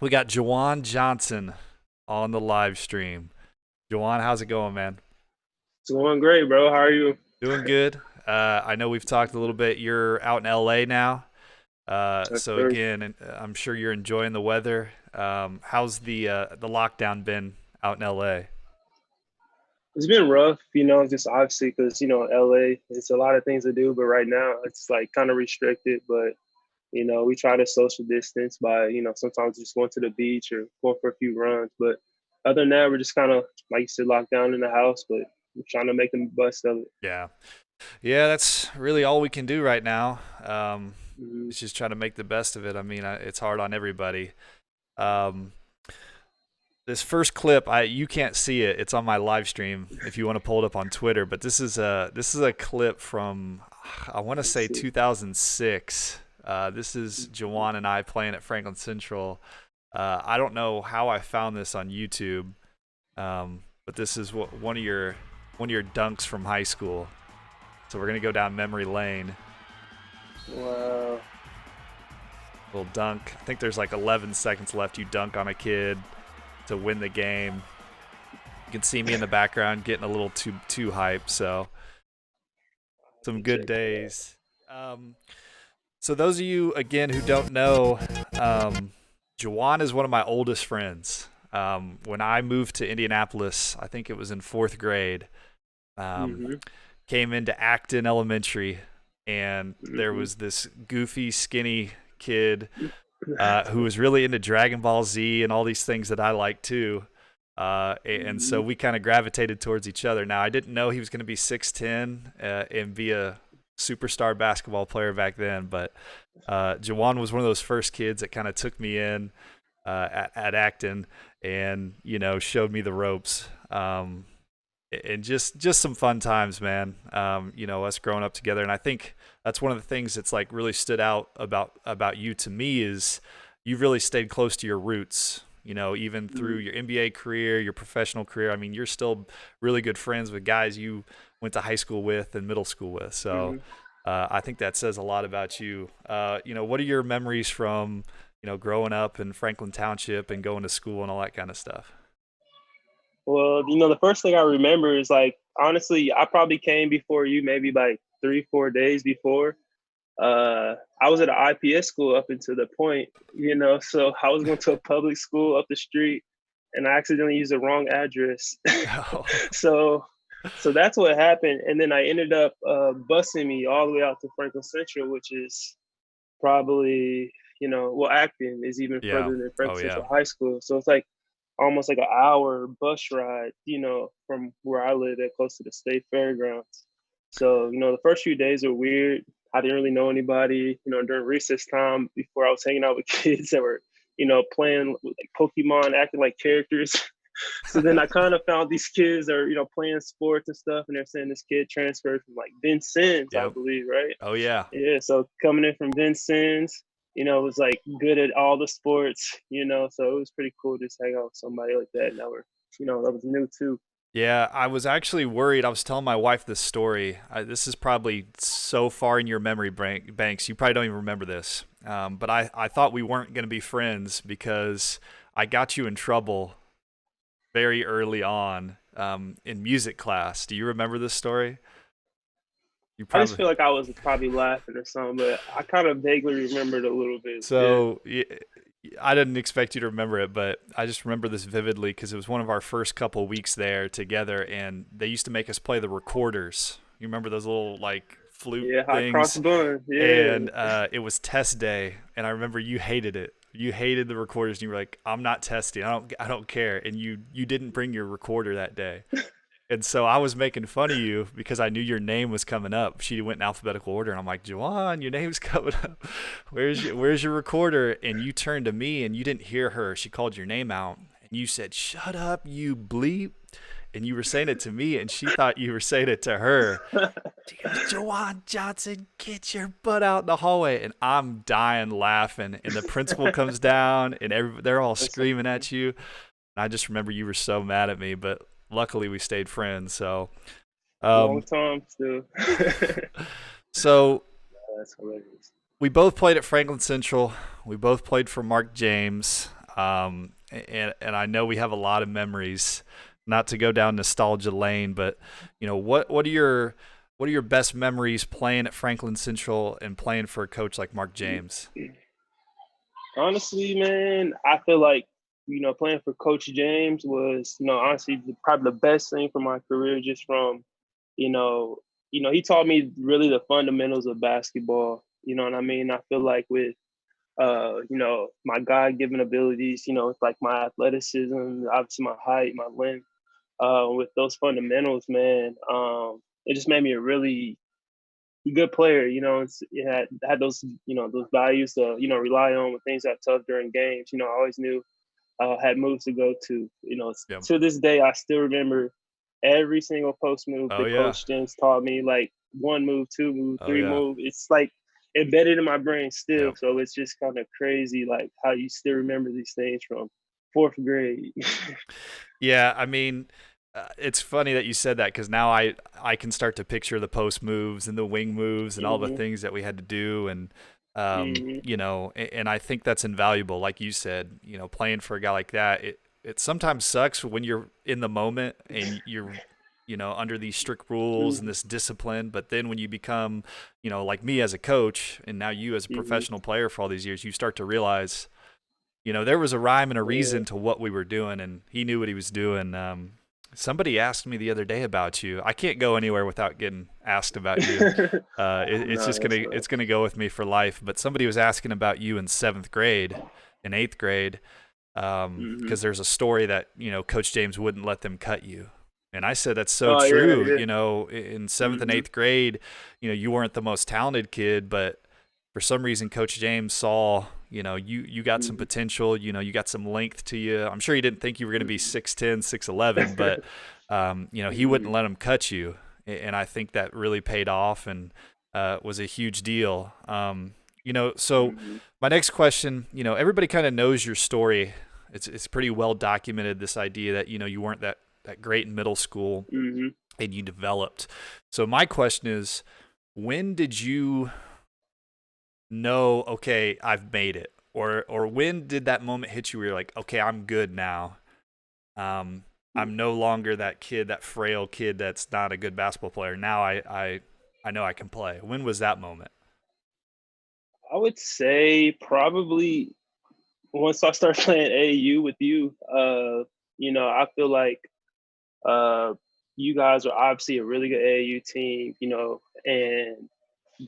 We got Jajuan Johnson on the live stream. Jajuan, how's it going, man? It's going great, bro. How are you? Doing good. I know we've talked a little bit. You're out in LA now. Yes, So sir. again, I'm sure you're enjoying the weather. How's the lockdown been out in LA? It's been rough, just obviously because, LA, it's a lot of things to do, but right now it's like kind of restricted. But, we try to social distance by, sometimes just going to the beach or going for a few runs. But other than that, we're just kind of, like you said, locked down in the house, but we're trying to make the best of it. Yeah, yeah, that's really all we can do right now. Hmm. It's just trying to make the best of it. I mean, it's hard on everybody. Um, this first clip, you can't see it. It's on my live stream if you want to pull it up on Twitter. But this is a clip from I want to Let's say see. 2006. This is Jawan and I playing at Franklin Central. I don't know how I found this on YouTube, but this is one of your dunks from high school. So we're gonna go down memory lane. Wow. Little dunk. I think there's like 11 seconds left. You dunk on a kid to win the game. You can see me in the background getting a little too hype. So some good Check that. days. Um, so those of you again who don't know, Jawan is one of my oldest friends. When I moved to Indianapolis, I think it was in fourth grade. Um, Hmm. Came into Acton Elementary, and there Hmm. was this goofy, skinny kid who was really into Dragon Ball Z and all these things that I like too. And so Hmm. we kind of gravitated towards each other. Now I didn't know he was going to be 6'10" and be a superstar basketball player back then, but Jawan was one of those first kids that kind of took me in at Acton and showed me the ropes. And just some fun times, man. Us growing up together, and I think that's one of the things that's like really stood out about you to me is you've really stayed close to your roots. Even through your NBA career, your professional career. I mean, you're still really good friends with guys you went to high school with and middle school with. So Hmm. I think that says a lot about you. What are your memories from growing up in Franklin Township and going to school and all that kind of stuff? Well, the first thing I remember is like honestly, I probably came before you, maybe like 3, 4 days before. I was at an IPS school up until the point, so I was going to a public school up the street, and I accidentally used the wrong address. Oh, so, so that's what happened, and then I ended up busing me all the way out to Franklin Central, which is probably, well, Acton is even yeah. further than Oh Franklin yeah. Central High School, so it's like almost like an hour bus ride, from where I live at close to the state fairgrounds. So, the first few days were weird. I didn't really know anybody, during recess time before I was hanging out with kids that were, playing with like Pokemon, acting like characters. So then I kind of found these kids that are, playing sports and stuff, and they're saying this kid transferred from like Vincennes, I Yep. believe, right? Oh yeah. Yeah, so coming in from Vincennes, was like good at all the sports, so it was pretty cool to just hang out with somebody like that. And that were, that was new too. Yeah, I was actually worried. I was telling my wife this story. This is probably so far in your memory banks, you probably don't even remember this. But I thought we weren't going to be friends because I got you in trouble very early on in music class. Do you remember this story? You I just probably. feel like I was probably laughing or something, but I kind of vaguely remembered a little bit. Yeah. So I didn't expect you to remember it, but I just remember this vividly because it was one of our first couple weeks there together, and they used to make us play the recorders. You remember those little like flute Yeah, hot cross things? bun. Yeah. And it was test day, and I remember you hated it. You hated the recorders, and you were like, "I'm not testing. I don't care." And you didn't bring your recorder that day. And so I was making fun of you because I knew your name was coming up. She went in alphabetical order, and I'm like, Jawan, your name's coming up. Where's your recorder? And you turned to me, and you didn't hear her. She called your name out, and you said, "Shut up, you bleep." And you were saying it to me, and she thought you were saying it to her. She goes, Jajuan Johnson, get your butt out in the hallway. And I'm dying laughing. And the principal comes down, and they're all That's so screaming funny. at you. And I just remember you were so mad at me, but luckily we stayed friends. So, Long um, time still. That's so hilarious. we both played at Franklin Central. We both played for Mark James. And I know we have a lot of memories. Not to go down nostalgia lane, but what are your best memories playing at Franklin Central and playing for a coach like Mark James? Honestly, man, I feel like playing for Coach James was honestly probably the best thing for my career. Just from you know he taught me really the fundamentals of basketball. You know what I mean? I feel like with my God given abilities, it's like my athleticism, obviously my height, my length, with those fundamentals, man, it just made me a really good player. It had those those values to rely on when things got tough during games. I always knew had moves to go to. Yeah. To this day, I still remember every single post move Oh that yeah. Coach James taught me. Like one move, two move, Oh three yeah. move. It's like embedded in my brain still. Yep. So it's just kind of crazy, like how you still remember these things from fourth grade. Yeah, I mean, it's funny that you said that because now I can start to picture the post moves and the wing moves and all the hmm things that we had to do, and hmm and I think that's invaluable. Like you said, playing for a guy like that, it sometimes sucks when you're in the moment and you're under these strict rules and hmm this discipline, but then when you become like me as a coach and now you as a hmm professional player for all these years, you start to realize there was a rhyme and a Yeah. reason to what we were doing, and he knew what he was doing. Somebody asked me the other day about you. I can't go anywhere without getting asked about you. It's No, just that's gonna fine. it's gonna go with me for life. But somebody was asking about you in seventh grade, in eighth grade, hmm because there's a story that Coach James wouldn't let them cut you. And I said that's so Oh yeah, true. yeah. In seventh and hmm eighth grade, you weren't the most talented kid, but for some reason Coach James saw, you got some hmm potential, you got some length to you. I'm sure he didn't think you were going to be 6'10", 6'11", but he wouldn't hmm let him cut you. And I think that really paid off and was a huge deal. So hmm my next question, everybody kind of knows your story. It's pretty well documented, this idea that, you weren't that great in middle school hmm and you developed. So my question is, when did you know, okay, I've made it? Or when did that moment hit you where you're like, okay, I'm good now. Um, I'm no longer that kid, that frail kid that's not a good basketball player. Now I know I can play. When was that moment? I would say probably once I start playing AAU with you. I feel like uh, you guys are obviously a really good AAU team. And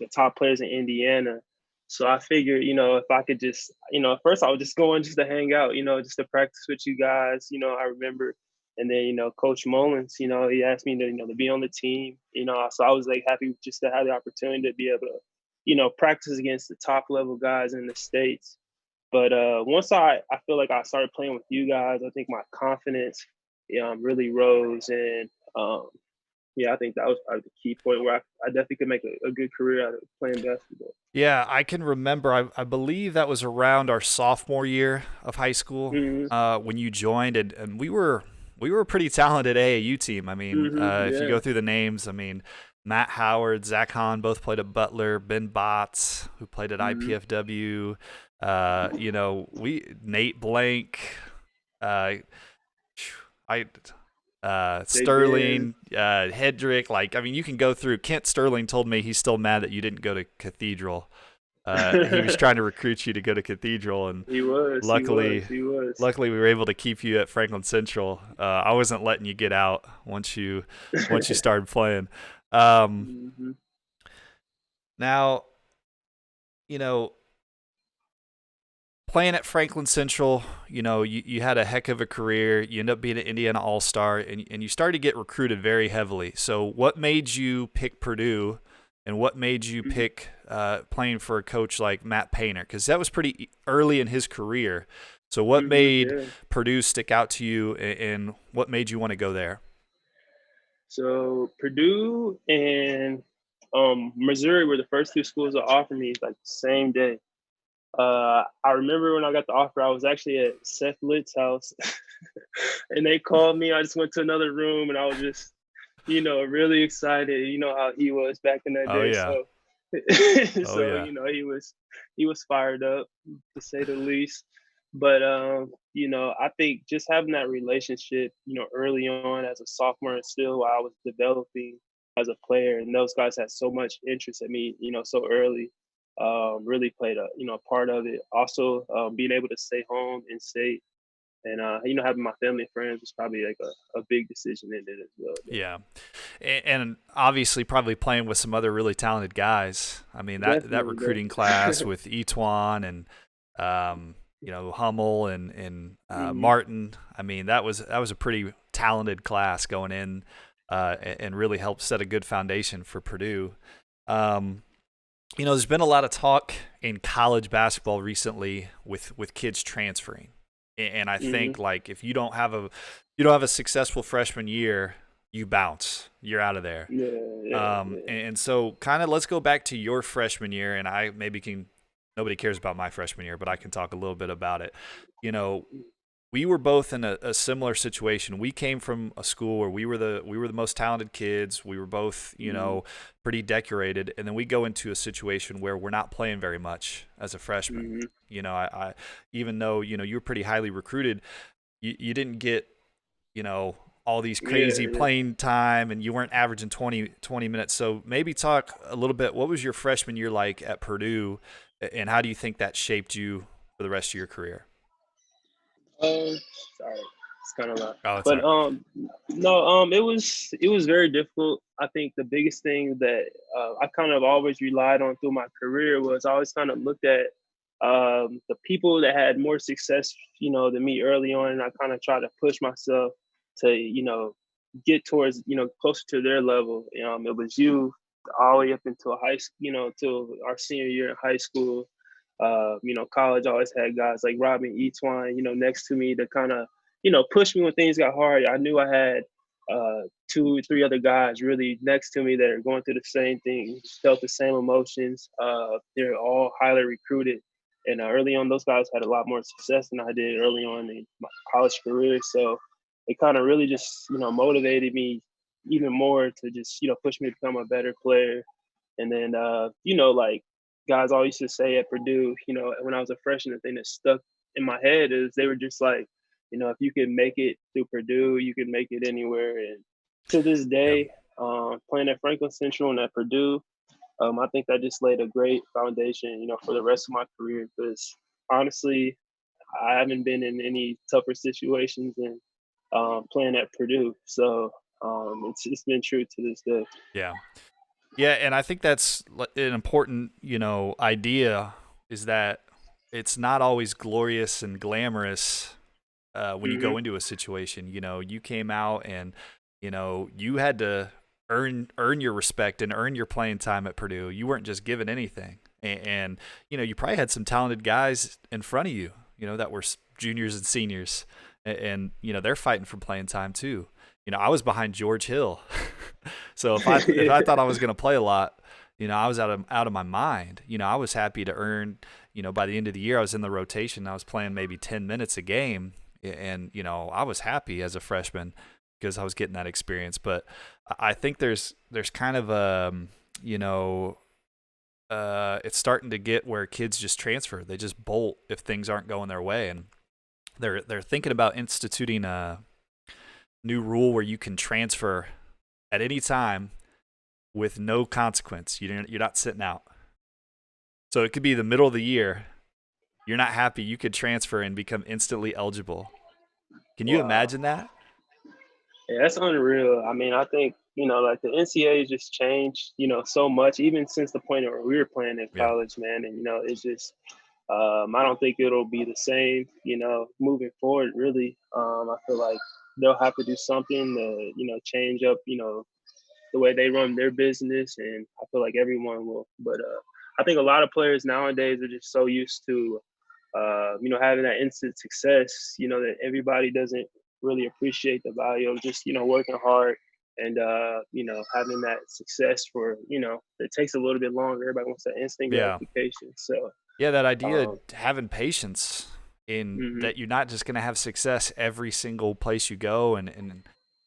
the top players in Indiana. So I figured, if I could just, at first I was just going just to hang out, just to practice with you guys. I remember, and then Coach Mullins, he asked me to, to be on the team. So I was like happy just to have the opportunity to be able to, practice against the top level guys in the states. But once I feel like I started playing with you guys, I think my confidence really rose, and yeah, I think that was probably the key point where I definitely could make a good career out of playing basketball. Yeah, I can remember. I believe that was around our sophomore year of high school hmm when you joined, and we were a pretty talented AAU team. I mean, if you Yeah. go through the names, I mean, Matt Howard, Zach Hahn both played at Butler. Ben Botts, who played at hmm IPFW. We Nate Blank. Uh, I Big Ben. Sterling, Hedrick. Like, I mean, you can go through. Kent Sterling told me he's still mad that you didn't go to Cathedral. He was trying to recruit you to go to Cathedral, and He was. He was. luckily, He was. luckily we were able to keep you at Franklin Central. I wasn't letting you get out once you started playing. Um, hmm Now, you know, playing at Franklin Central, you had a heck of a career. You end up being an Indiana All Star, and you started to get recruited very heavily. So, what made you pick Purdue, and what made you pick playing for a coach like Matt Painter? Because that was pretty early in his career. So, what made Yeah. Purdue stick out to you, and what made you want to go there? So Purdue and Missouri were the first two schools to offer me like the same day. I remember when I got the offer, I was actually at Seth Litt's house, and they called me. I just went to another room, and I was just, really excited. You know how he was back in that Oh day. yeah, So, oh yeah, he was fired up to say the least. But I think just having that relationship, early on as a sophomore and still while I was developing as a player, and those guys had so much interest in me, so early, really played a part of it. Also, being able to stay home in state and having my family and friends was probably like a big decision in it as well. Though. Yeah, and obviously probably playing with some other really talented guys. I mean that Definitely, recruiting class with Etwan and Hummel and hmm Martin. I mean that was a pretty talented class going in, and really helped set a good foundation for Purdue. Um, there's been a lot of talk in college basketball recently with kids transferring, and I hmm think like if you don't have a successful freshman year, you bounce, you're out of there. Yeah, yeah, yeah. And so kind of let's go back to your freshman year, and I maybe can. Nobody cares about my freshman year, but I can talk a little bit about it. You know, we were both in a similar situation. We came from a school where we were the most talented kids. We were both, hmm pretty decorated, and then we go into a situation where we're not playing very much as a freshman. hmm I even though you were pretty highly recruited, you didn't get all these Yeah, crazy yeah. playing time, and you weren't averaging 20 minutes. So maybe talk a little bit. What was your freshman year like at Purdue, and how do you think that shaped you for the rest of your career? Sorry, it's kind of loud. Oh, it's all But right. no, it was very difficult. I think the biggest thing that I kind of always relied on through my career was I always kind of looked at the people that had more success, than me early on, and I kind of tried to push myself to, get towards, closer to their level. It was you all the way up until high school, till our senior year in high school. College always had guys like Robin Etwine, next to me to kind of, push me when things got hard. I knew I had two, three other guys really next to me that are going through the same thing, felt the same emotions. They're all highly recruited. And early on, those guys had a lot more success than I did early on in my college career. So it kind of really just, motivated me even more to just, push me to become a better player. And then, like guys always used to say at Purdue, when I was a freshman, the thing that stuck in my head is they were just like, if you can make it through Purdue, you can make it anywhere. And to this Yeah. day, playing at Franklin Central and at Purdue, I think that just laid a great foundation, for the rest of my career. Because honestly, I haven't been in any tougher situations than playing at Purdue. So it's been true to this day. Yeah. Yeah, and I think that's an important, idea is that it's not always glorious and glamorous when you go hmm into a situation. You came out and you had to earn your respect and earn your playing time at Purdue. You weren't just given anything, and you probably had some talented guys in front of you, that were juniors and seniors, and they're fighting for playing time too. I was behind George Hill. So if I thought I was going to play a lot, I was out of my mind. I was happy to earn. By the end of the year, I was in the rotation. I was playing maybe 10 minutes a game, and I was happy as a freshman because I was getting that experience. But I think there's kind of it's starting to get where kids just transfer. They just bolt if things aren't going their way, and they're thinking about instituting a new rule where you can transfer at any time with no consequence. You're not sitting out. So it could be the middle of the year. You're not happy. You could transfer and become instantly eligible. Can you Wow. imagine that? Yeah, that's unreal. I mean, I think, like the NCAA just changed, so much, even since the point where we were playing in Yeah. college, man. And, it's just, I don't think it'll be the same, moving forward, really. I feel like they'll have to do something to, change up, the way they run their business. And I feel like everyone will. But I think a lot of players nowadays are just so used to, having that instant success, that everybody doesn't really appreciate the value of just, working hard and, having that success for, it takes a little bit longer. Everybody wants that instant Yeah. gratification. So, Yeah, that idea of um, having patience in mhm, that you're not just going to have success every single place you go and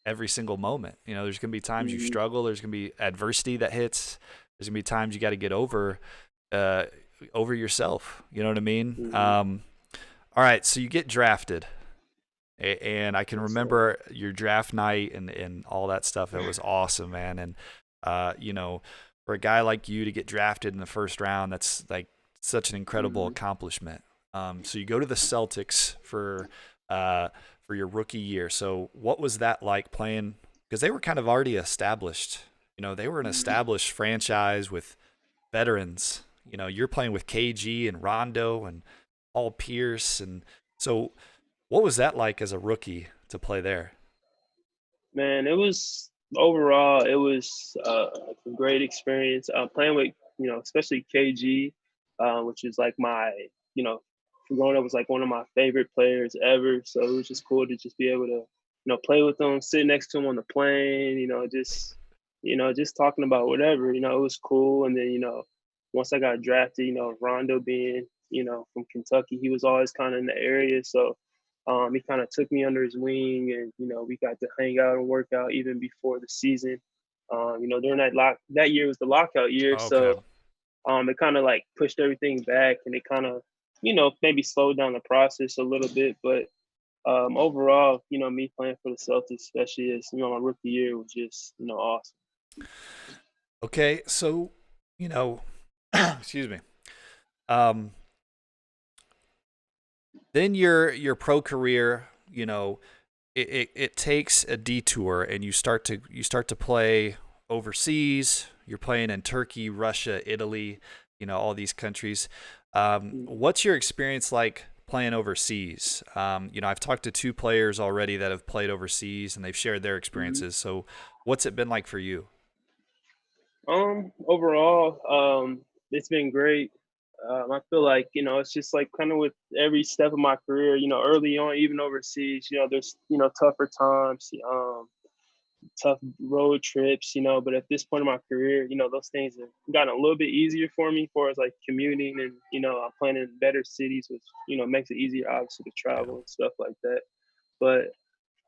every single moment. There's going to be times you mhm, struggle. There's going to be adversity that hits. There's going to be times you got to get uh, over yourself. You know what I mean? mhm. All right, so you get drafted, and I can Yes, sir. remember your draft night and all that stuff. It was awesome, man. And for a guy like you to get drafted in the first round, that's like such an incredible Hmm. accomplishment. So you go to the Celtics uh, for your rookie year. So what was that like playing? Because they were kind of already established. They were an Hmm. established franchise with veterans. You're playing with KG and Rondo and Paul Pierce, and so what was that like as a rookie to play there? Man, it was overall, it was a great experience. Playing with, especially KG, which is like my, you know, growing up was like one of my favorite players ever. So it was just cool to just be able to, play with them, sit next to him on the plane, just talking about whatever, it was cool. And then, once I got drafted, Rondo being, from Kentucky, he was always kind of in the area. So he kind of took me under his wing, and we got to hang out and work out even before the season. During that year was the lockout year, Okay. so it kind of like pushed everything back, and it kind of maybe slowed down the process a little bit. But overall, me playing for the Celtics, especially as my rookie year, was just awesome. Okay, so you know, excuse me. Um, then your pro career, it takes a detour, and you start to play overseas. You're playing in Turkey, Russia, Italy, all these countries. Mhm. What's your experience like playing overseas? I've talked to two players already that have played overseas, and they've shared their Mhm. experiences. So, what's it been like for you? Overall, it's been great. I feel like it's just like kind of with every step of my career. Early on, even overseas, there's tougher times, tough road trips, But at this point in my career, those things have gotten a little bit easier for me, for as like commuting, and I'm playing in better cities, which makes it easier, obviously, to Yeah. travel and stuff like that. But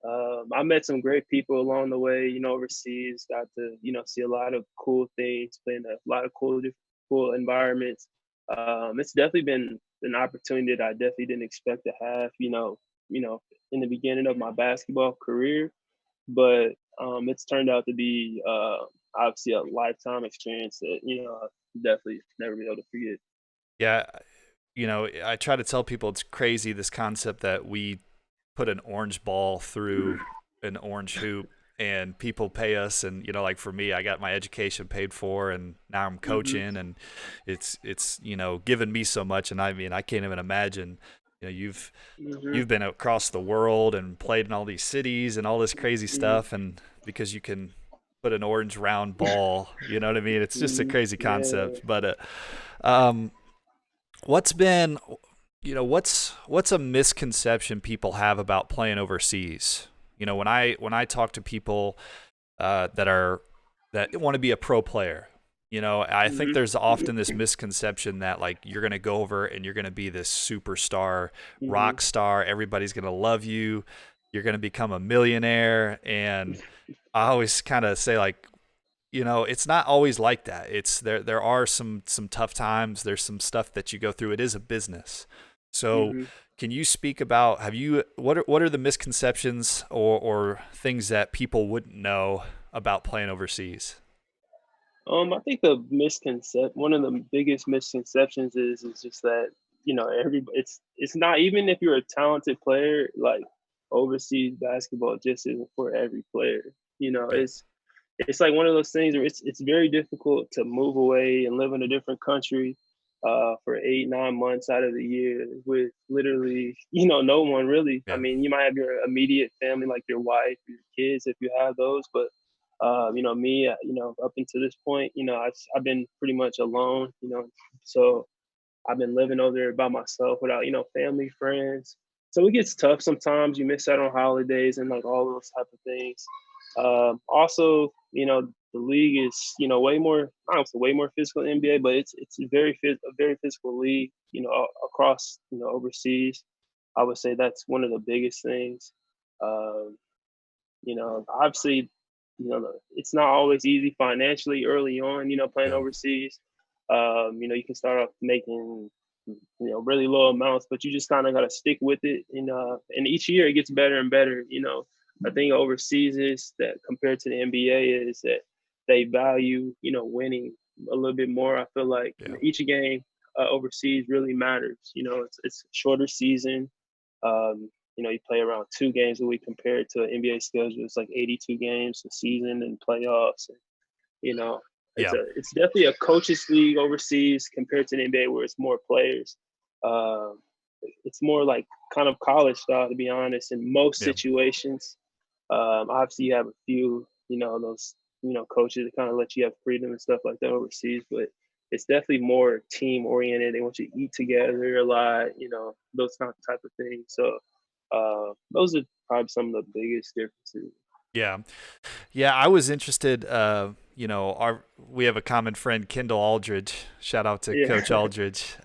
I met some great people along the way, overseas. Got to, see a lot of cool things, playing a lot of cool environments. It's definitely been an opportunity that I definitely didn't expect to have, in the beginning of my basketball career. But it's turned out to be obviously a lifetime experience that I definitely never be able to forget. Yeah, I try to tell people it's crazy this concept that we put an orange ball through an orange hoop and people pay us, and like for me, I got my education paid for, and now I'm Hmm. coaching, and it's given me so much. And I mean, I can't even imagine. You've Hmm. been across the world and played in all these cities and all this crazy Hmm. stuff, and because you can put an orange round ball, you know what I mean? It's just a Hmm. crazy Yeah. concept. But um what's been what's a misconception people have about playing overseas? When I talk to people that want to be a pro player, I think Hmm. there's often this misconception that like you're gonna go over and you're gonna be this superstar, Hmm. rock star. Everybody's gonna love you. You're gonna become a millionaire, and I always kind of say like, it's not always like that. It's there are some tough times. There's some stuff that you go through. It is a business. So Hmm. can you speak about what are the misconceptions or things that people wouldn't know about playing overseas? I think one of the biggest misconceptions is just that every it's not, even if you're a talented player, like overseas basketball just isn't for every player. Yeah. It's like one of those things where it's very difficult to move away and live in a different country for 8 9 months out of the year with literally no one really. I Yeah. mean, you might have your immediate family, like your wife, your kids, if you have those, but me, up until this point, I've been pretty much alone, so I've been living over there by myself without, family, friends. So it gets tough sometimes. You miss out on holidays and like all those type of things. Also, the league is, way more, I don't say way more physical than NBA, but it's a very physical league, across, overseas. I would say that's one of the biggest things. Um, Obviously, it's not always easy financially early on, playing Yeah. overseas. You can start off making, really low amounts, but you just kind of got to stick with it. And each year it gets better and better. I think overseas is that compared to the NBA is that they value, winning a little bit more. I feel like Yeah. each game overseas really matters. It's a shorter season. You play around 2 games a week compared to an NBA schedule. It's like 82 games a season and playoffs. And, you know, Yeah. it's definitely a coaches league overseas compared to the NBA where it's more players. Uh, it's more like kind of college style, to be honest, in most Yeah. situations. Obviously, you have a few, those, coaches that kind of let you have freedom and stuff like that overseas, but it's definitely more team oriented. They want you to eat together a lot, those type of things. So those are probably some of the biggest differences. Yeah. Yeah, I was interested. We have a common friend, Kendall Aldridge. Shout out to Yeah. Coach Aldridge.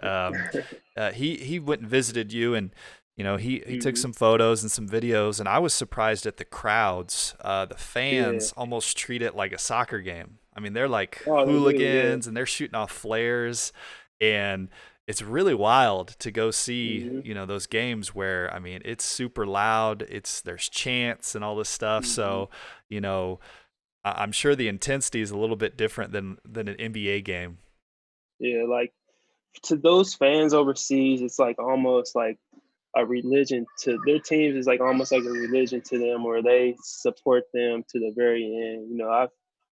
He went and visited you, and he took Hmm. some photos and some videos, and I was surprised at the crowds. The Yeah. fans almost treat it like a soccer game. I mean, they're like Oh, they do. Yeah. hooligans, and they're shooting off flares, and it's really wild to go see Hmm. those games where, I mean, it's super loud, there's chants and all this stuff. Hmm. So you know I'm sure the intensity is a little bit different than an NBA game. Yeah. Like to those fans overseas, it's like almost like a religion to their teams is like almost like a religion to them where they support them to the very end.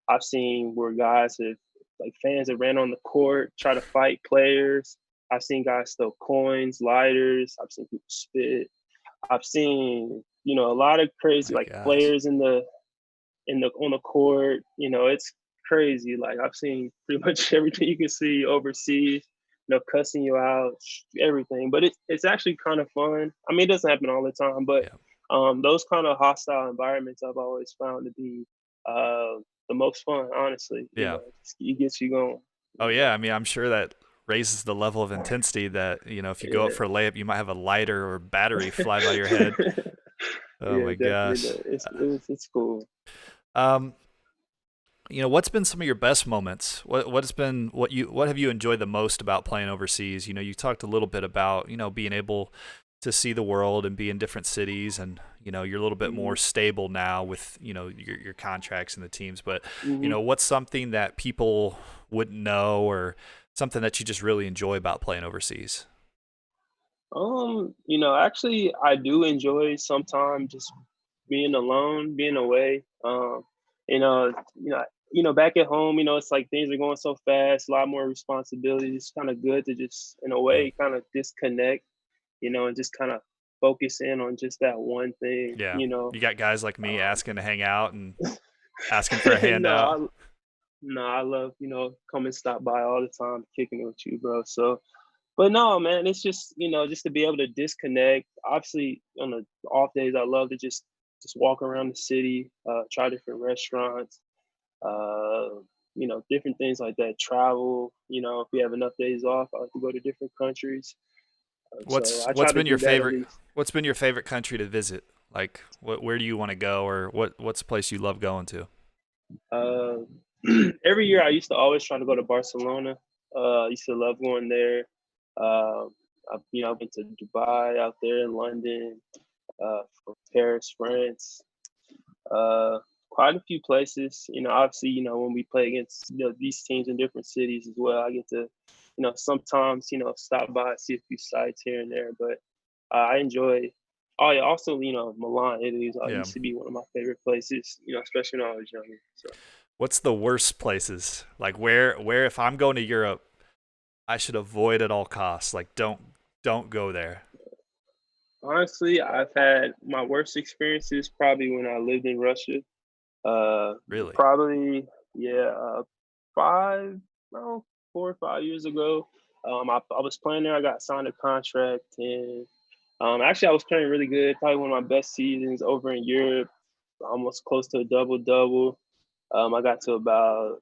I've seen where guys have like fans have ran on the court, try to fight players. I've seen guys throw coins, lighters. I've seen people spit. I've seen, a lot of crazy My like gosh. players in the on the court. It's crazy. Like I've seen pretty much everything you can see overseas. Cussing you out, everything. But it's actually kind of fun. I mean, it doesn't happen all the time, but Yeah. those kind of hostile environments I've always found to be the most fun. Honestly, Yeah. it gets you going. Oh yeah. I mean, I'm sure that raises the level of intensity that, if you go up Yeah. for a layup, you might have a lighter or battery fly by your head. Oh Yeah, my it definitely gosh. does. It's cool. Um, what's been some of your best moments? What have you enjoyed the most about playing overseas? You talked a little bit about, being able to see the world and be in different cities, and you're a little bit Hmm. more stable now with, your contracts and the teams. But, Hmm. what's something that people wouldn't know, or something that you just really enjoy about playing overseas? Actually, I do enjoy sometimes just being alone, being away. You know, back at home, it's like things are going so fast, a lot more responsibilities. It's kind of good to just, in a Yeah. way, kind of disconnect, and just kind of focus in on just that one thing. Yeah. You got guys like me Um, asking to hang out and asking for a handout. no, I love, come and stop by all the time, kicking it with you, bro. So, but no, man, it's just to be able to disconnect. Obviously, on the off days, I love to just walk around the city, try different restaurants, uh, different things like that. Travel, if we have enough days off, I like to go to different countries. So What's I try what's to been your do that at favorite least. what's been your favorite country to visit? Like, where do you want to go, or what's a place you love going to? Uh, every year, I used to always try to go to Barcelona. I used to love going there. Uh, I've been to Dubai out there in London, from Paris, France, uh, quite a few places. Obviously, when we play against these teams in different cities as well, I get to, sometimes stop by, see a few sites here and there. But I enjoy. Oh yeah, also Milan, Italy Yeah. used to be one of my favorite places. Especially when I was younger. So What's the worst places? Like, where if I'm going to Europe, I should avoid at all costs. Like, don't go there. honestly, I've had my worst experiences probably when I lived in Russia. Uh, Really? Probably yeah, five, no, 4 or 5 years ago. I was playing there. I got signed a contract, and actually I was playing really good. Probably one of my best seasons over in Europe. Almost close to a double double. I got to about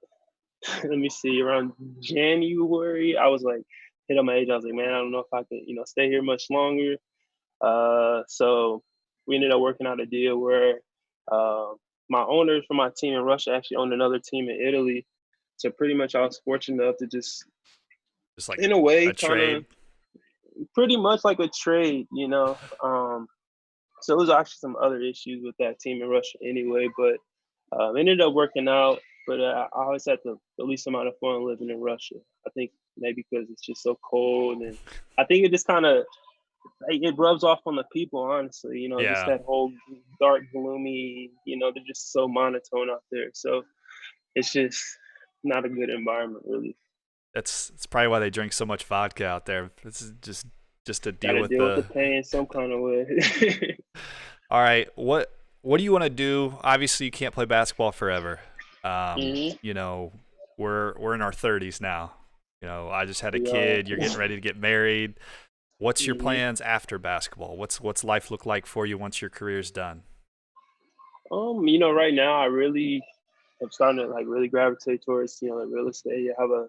let me see, around January. I was like hit on my age. I was like, man, I don't know if I can stay here much longer. So we ended up working out a deal where uh, my owners from my team in Russia actually owned another team in Italy. So pretty much I was fortunate enough to just, Just like in a way, a kind of, trade? pretty much like a trade, you know. So it was actually some other issues with that team in Russia anyway, but it ended up working out. But I always had the least amount of fun living in Russia. I think maybe because it's just so cold, and I think it just kind of it rubs off on the people, honestly. You know, just Yeah, that whole dark, gloomy. You know, they're just so monotone out there. So it's just not a good environment, really. it's probably why they drink so much vodka out there. This is just to Got deal to with deal with the the. pain some kind of way. All right, what do you want to do? Obviously, you can't play basketball forever. hmm You know, we're in our 30s now. You know, I just had a We are. kid. You're getting ready to get married. What's your hmm plans after basketball? What's life look like for you once your career's done? You know, right now I really am starting to like really gravitate towards, like real estate. I have a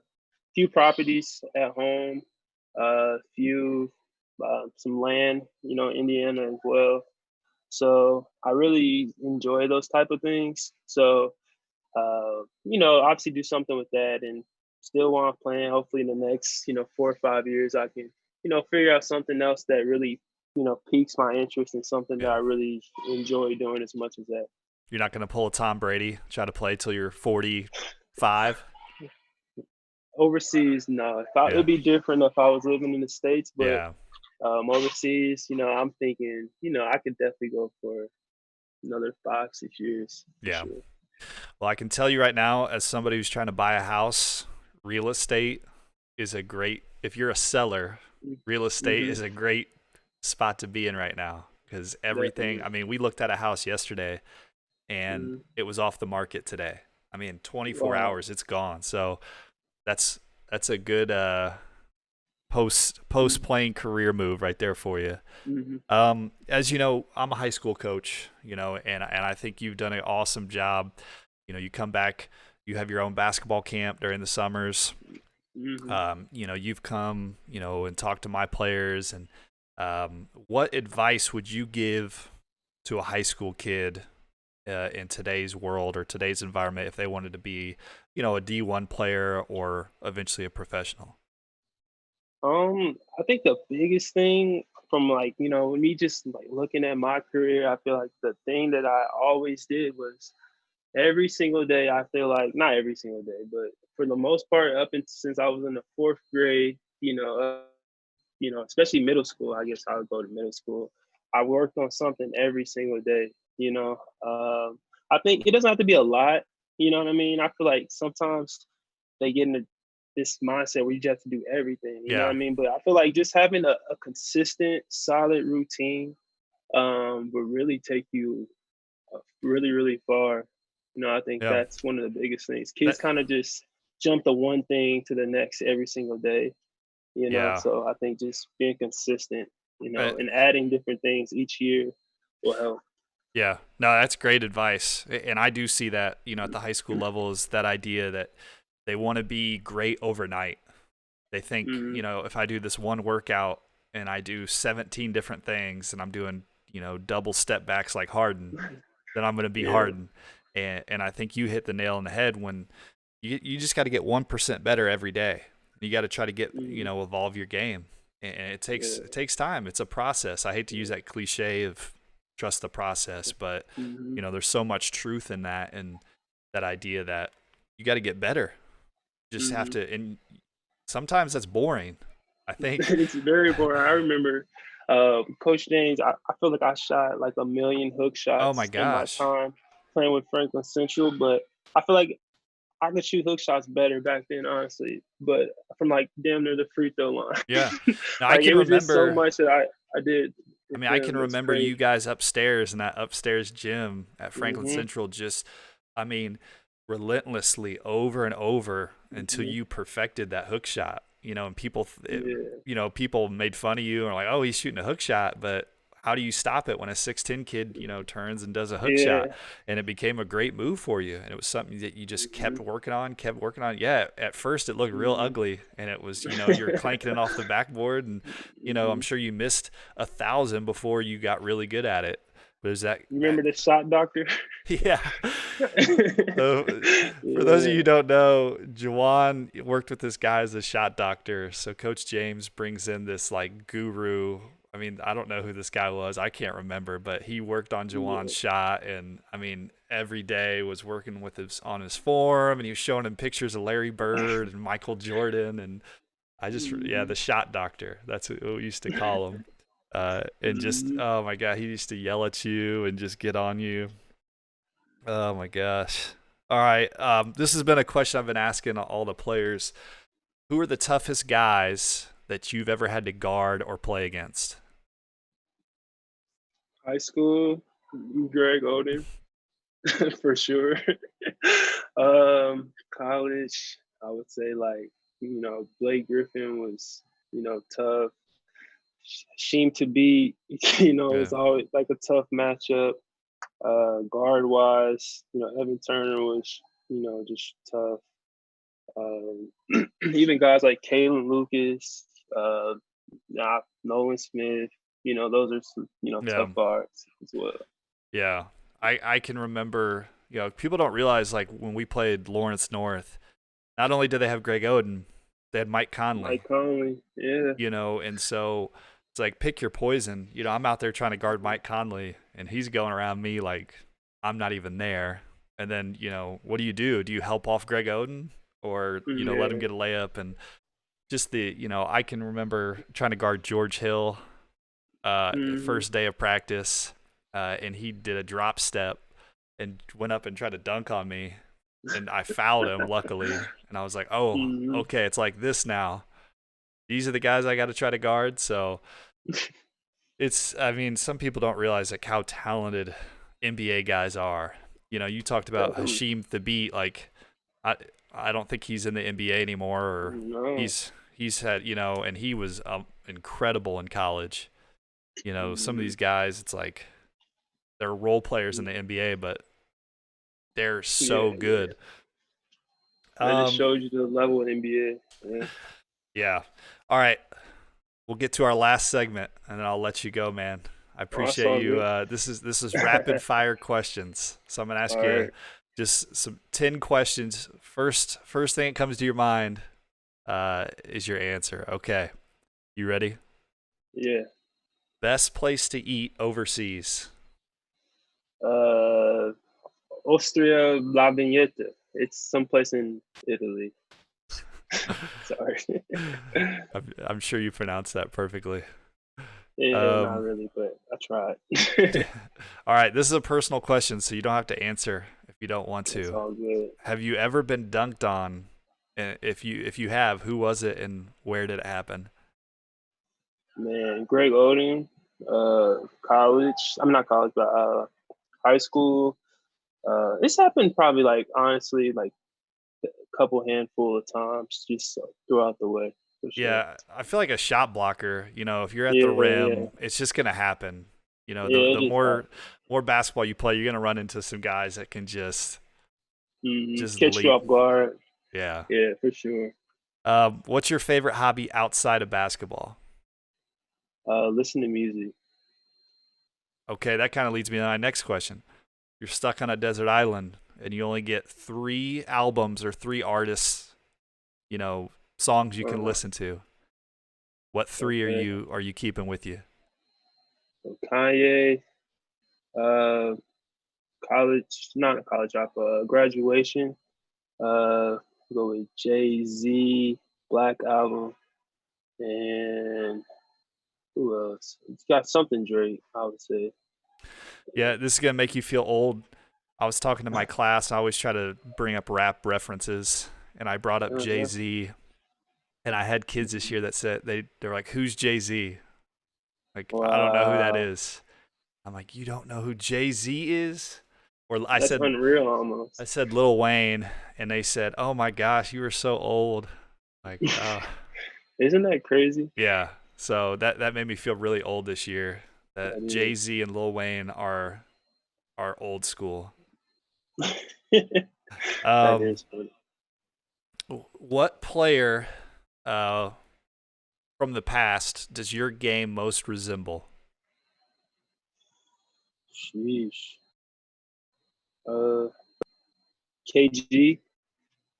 few properties at home, a few some land, in Indiana as well. So I really enjoy those type of things. So obviously do something with that and still want to plan. Hopefully in the next, 4 or 5 years I can, figure out something else that really, piques my interest and something that Yeah. I really enjoy doing as much as that. You're not going to pull a Tom Brady, try to play till you're 45. Overseas, no. Yeah. It'd be different if I was living in the States, but Yeah. overseas, I'm thinking, I could definitely go for another 5, 6 years for Yeah. sure. Well, I can tell you right now, as somebody who's trying to buy a house, real estate is a great, if you're a seller, real estate Mm-hmm. is a great spot to be in right now because everything, Definitely. I mean, we looked at a house yesterday and Mm-hmm. it was off the market today. I mean, 24 Wow. hours, it's gone. So that's a good post playing career move right there for you. Mm-hmm. As you know, I'm a high school coach, and I think you've done an awesome job. You come back, you have your own basketball camp during the summers. Mm-hmm. You've come, and talked to my players. And what advice would you give to a high school kid in today's world or today's environment if they wanted to be, a D1 player or eventually a professional? I think the biggest thing from like, me just like looking at my career, I feel like the thing that I always did was every single day, I feel like not every single day, but for the most part, up and since I was in the fourth grade, especially middle school, I guess I would go to middle school. I worked on something every single day, you know. I think it doesn't have to be a lot, you know what I mean? I feel like sometimes they get into this mindset where you just have to do everything, you know what Yeah, I mean? But I feel like just having a consistent, solid routine will really take you really, really far. I think yeah, that's one of the biggest things. Kids that, kind of just jump the one thing to the next every single day, yeah. So I think just being consistent, Uh, and adding different things each year will help. Yeah, no, that's great advice. And I do see that, at the high school level is that idea that they want to be great overnight. They think, Mm-hmm. if I do this one workout and I do 17 different things and I'm doing, double step backs like Harden, then I'm going to be Yeah. Harden. And I think you hit the nail on the head when you just got to get 1% better every day. You got to try to get, Mm-hmm. evolve your game. And Yeah. it takes time. It's a process. I hate to use that cliche of trust the process, but Mm-hmm. there's so much truth in that and that idea that you got to get better. You just have Mm-hmm. to, and sometimes that's boring. I think. It's very boring. I remember Coach James. I feel like I shot like a million hook Oh my shots in my gosh. time playing with Franklin Central, but I feel like I could shoot hook shots better back then, honestly. But from like damn near the free throw line, Yeah. Now I like it can was just so remember. much that I did I with mean, I can them. It's remember you crazy. guys upstairs in that upstairs gym at Franklin hmm Central. Just, I mean, relentlessly over and over until hmm you perfected that hook shot. And people, Yeah. people made fun of you and were like, "Oh, he's shooting a hook shot," but how do you stop it when a 6'10" kid, turns and does a hook shot? Yeah. And it became a great move for you, and it was something that you just hmm kept working on, kept working on. Yeah, at first it looked real hmm ugly, and it was, you're clanking it off the backboard, and I'm hmm sure you missed 1,000 before you got really good at it. Was that? You remember the shot doctor? Yeah. So, for those of you Yeah. who don't know, Jajuan worked with this guy as a shot doctor. So Coach James brings in this like guru. I mean, I don't know who this guy was. I can't remember, but he worked on Jajuan's Yeah. shot, and I mean, every day was working with his on his form, and he was showing him pictures of Larry Bird and Michael Jordan, and yeah, the Mhm. shot doctor. That's what we used to call him. And just, Mhm. oh my God, he used to yell at you and just get on you. Oh my gosh. All right. This has been a question I've been asking all the players. Who are the toughest guys that you've ever had to guard or play against? High school, Greg Oden for sure. College, I would say like Blake Griffin was tough. Seemed to be it Yeah. was always like a tough matchup. Guard wise, Evan Turner was just tough. Um, even guys like Kalen Lucas, Nolan Smith, those are some, Yeah. tough guards as well. Yeah. I can remember, people don't realize like when we played Lawrence North, not only did they have Greg Oden, they had Mike Conley, Mike Conley, yeah. and so it's like pick your poison. I'm out there trying to guard Mike Conley, and he's going around me like I'm not even there. And then, what do you do? Do you help off Greg Oden, or, let him Yeah. get a layup? And just I can remember trying to guard George Hill Mm-hmm. first day of practice, and he did a drop step and went up and tried to dunk on me, and I fouled him, luckily. And I was like, oh, Mm-hmm. okay, it's like this now. These are the guys I got to try to guard. So I mean, some people don't realize like how talented NBA guys are. You talked about Definitely. Hashim Thabit. Like, I I don't think he's in the NBA anymore, or No. he's had, and he was incredible in college. Some of Mm-hmm. these guys, it's like they're role players in the NBA, but they're Yeah, so yeah. good. That just Um, shows you the level of NBA. Yeah. yeah. All right, we'll get to our last segment, and then I'll let you go, man. I Oh, that's appreciate all you. good. This is rapid fire questions, so I'm gonna All ask you right. just some 10 questions. First thing that comes to your mind is your answer. Okay, you ready? Yeah. Best place to eat overseas? Uh, Austria La Vignetta. It's someplace in Italy. Sorry. I'm sure you pronounced that perfectly. Yeah, not Um, really, but I tried. all right, this is a personal question, so you don't have to answer if you don't want It's to. all good. Have you ever been dunked on? And if you have, who was it and where did it happen? Man, Greg Oden, college. I'm not college, but high school. It's happened probably like honestly like a couple handful of times just throughout the way for sure. Yeah, I feel like a shot blocker. If you're at the Yeah, yeah, rim, it's just gonna happen. The yeah. It the just more basketball you play, you're gonna run into some guys that can just catch you leap. off guard. Yeah. Yeah, for sure. What's your favorite hobby outside of basketball? Listen to music. Okay, that kind of leads me to my next question. You're stuck on a desert island and you only get 3 albums or 3 artists, songs you can Uh, listen to. What three are okay. you keeping with you? So Kanye, uh, college, not a college drop, graduation. Uh, go with Jay Z, Black Album, and who else? It's got something Drake, I would say. Yeah, this is gonna make you feel old. I was talking to my class. I always try to bring up rap references, and I brought up Jay Uh-huh. Z. And I had kids this year that said they're like, "Who's Jay Z?" Like, I don't know who that Wow, is. I'm like, "You don't know who Jay Z is?" Or that's unreal I almost. said Lil Wayne, and they said, "Oh my gosh, you were so old." Like, Isn't that crazy? yeah. So that made me feel really old this year. That That Jay is. Z and Lil Wayne are old school. That Um, is funny. what player uh, from the past does your game most resemble? Sheesh. Uh, KG.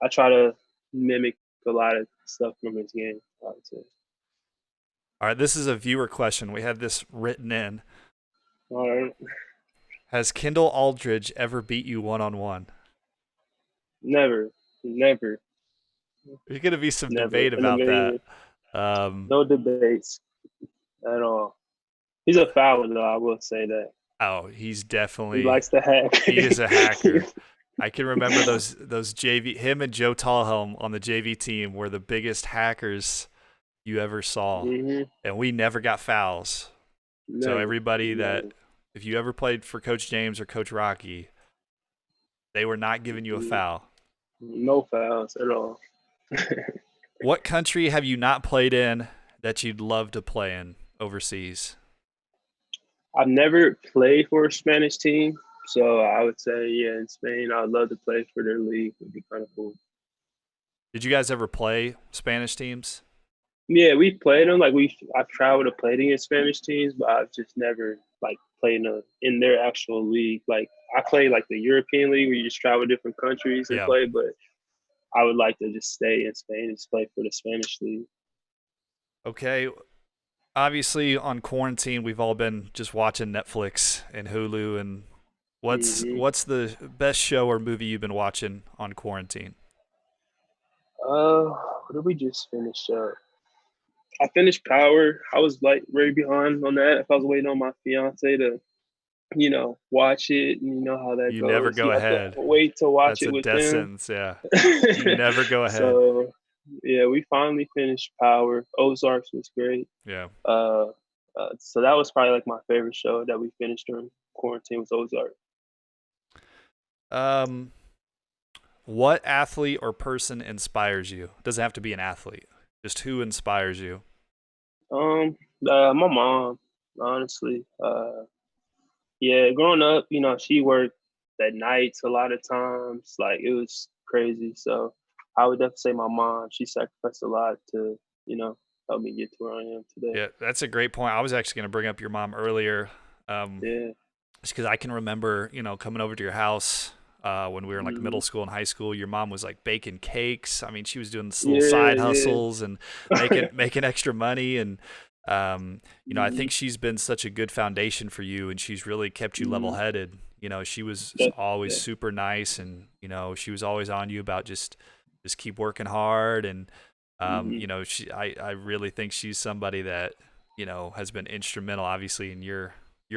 I try to mimic a lot of stuff from his game. I would say. All right, this is a viewer question. We had this written in. All right. Has Kendall Aldridge ever beat you one on one? Never, never, There's gonna be some never debate in a about that. million. No debates at all. He's a fouler, though. I will say that Oh, he's he definitely likes to hack. he is a hacker. I can remember those JV him and Joe Tallhelm on the JV team were the biggest hackers you ever saw, hmm and we never got fouls. So Never, everybody that never. if you ever played for Coach James or Coach Rocky, they were not giving you a Mhm. foul. No fouls at all. What country have you not played in that you'd love to play in overseas? I've never played for a Spanish team, so I would say, yeah, in Spain, I'd love to play for their league. It'd be kind of cool. Did you guys ever play Spanish teams? Yeah, we played them. I've traveled to play against Spanish teams, but I've just never played in their actual league. Like I play like the European league where you just travel to different countries and Yeah. play, but I would like to just stay in Spain and just play for the Spanish league. Okay. Obviously, on quarantine, we've all been just watching Netflix and Hulu. And hmm what's the best show or movie you've been watching on quarantine? What did we just finish up? I finished Power. I was like very behind on that. If I was waiting on my fiance to, watch it, and you know how that You never goes. go You have to ahead. wait to watch That's it a with death them. sentence. Yeah. You never go ahead. So yeah, we finally finished Power. Ozarks was great. Yeah. Uh, so that was probably like my favorite show that we finished during quarantine was Ozark. Um, what athlete or person inspires you? Doesn't have to be an athlete. Just who inspires you? My mom, honestly. Yeah, growing up, she worked at nights a lot of times. Like it was crazy. So I would definitely say my mom. She sacrificed a lot to, help me get to where I am today. Yeah, that's a great point. I was actually going to bring up your mom earlier, Yeah. just because I can remember, coming over to your house when we were in like hmm middle school and high school. Your mom was like baking cakes. I mean, she was doing this little Yeah, side yeah. hustles and making extra money. And I hmm think she's been such a good foundation for you, and she's really kept you level hmm headed. She was That, always yeah. super nice, and she was always on you about just keep working hard. And hmm I really think she's somebody that has been instrumental, obviously, in your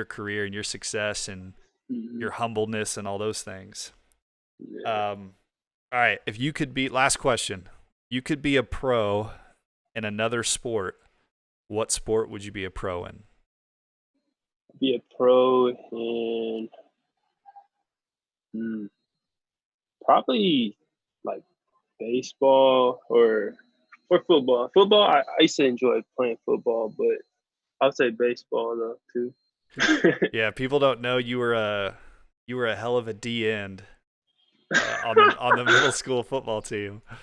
career and your success and hmm your humbleness and all those things. Yeah. All right, if you could be last question, you could be a pro in another sport. What sport would you be a pro in? Be a pro in hmm, probably like baseball or football. Football, I used to enjoy playing football, but I would say baseball though too. Yeah, people don't know you were a hell of a D end on the middle school football team. I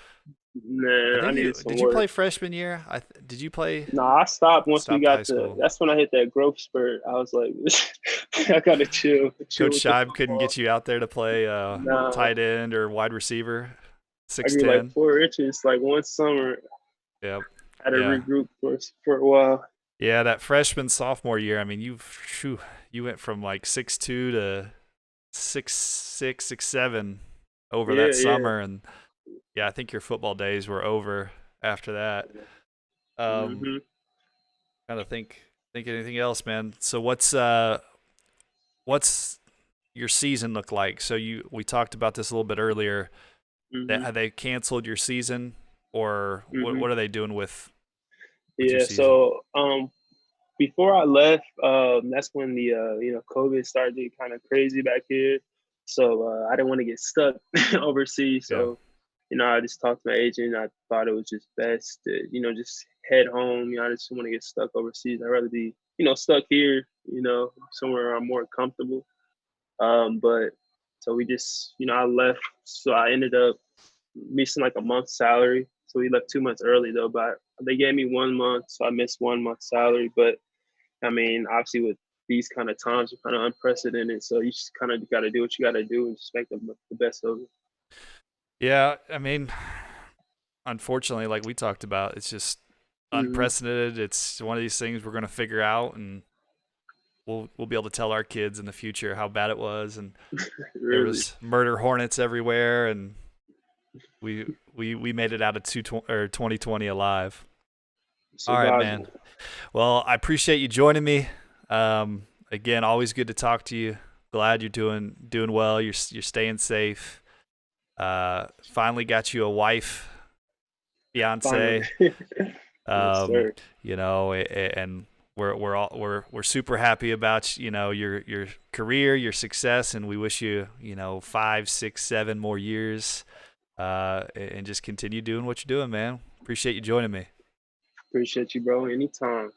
Man, I think needed you some did you work. play freshman year? Did you play No, I stopped once we stopped high got to. school? That's when I hit that growth spurt. I was like, I gotta chill Coach with the Scheib couldn't football. get you out there to play Nah, tight end or wide receiver. I Six grew like ten. 4 inches. Like one summer, Yep. I had to Yeah. regroup for a while. Yeah, that freshman sophomore year. I mean, you went from like 6'2" to 6'6", 6'7" over that Yeah, yeah. summer, and yeah, I think your football days were over after that. Um, hmm Trying to think anything else, man. So what's your season look like? So we talked about this a little bit earlier. That hmm have they canceled your season, or what hmm what are they doing with your Yeah. season? So before I left, that's when the COVID started getting kind of crazy back here. So I didn't want to get stuck overseas. Yeah. So I just talked to my agent. I thought it was just best to just head home. I just don't want to get stuck overseas. I'd rather be stuck here. Somewhere I'm more comfortable. But so we just I left. So I ended up missing like a month's salary. So we left 2 months early though, but they gave me 1 month, so I missed 1 month's salary. But I mean, obviously with these kind of times are kind of unprecedented. So you just kind of got to do what you got to do and just make the best of it. Yeah, I mean, unfortunately, like we talked about, it's just Mm-hmm. unprecedented. It's one of these things we're going to figure out, and we'll be able to tell our kids in the future how bad it was, and there Really, was murder hornets everywhere, and we made it out of 2020 alive. All right, man. survival. Well, I appreciate you joining me. Again, always good to talk to you. Glad you're doing well. You're staying safe. Finally got you a wife, Finally, fiance. yes, Um, sir. and we're super happy about your career, your success, and we wish you 5, 6, 7 more years, and just continue doing what you're doing, man. Appreciate you joining me. Appreciate you, bro. Anytime.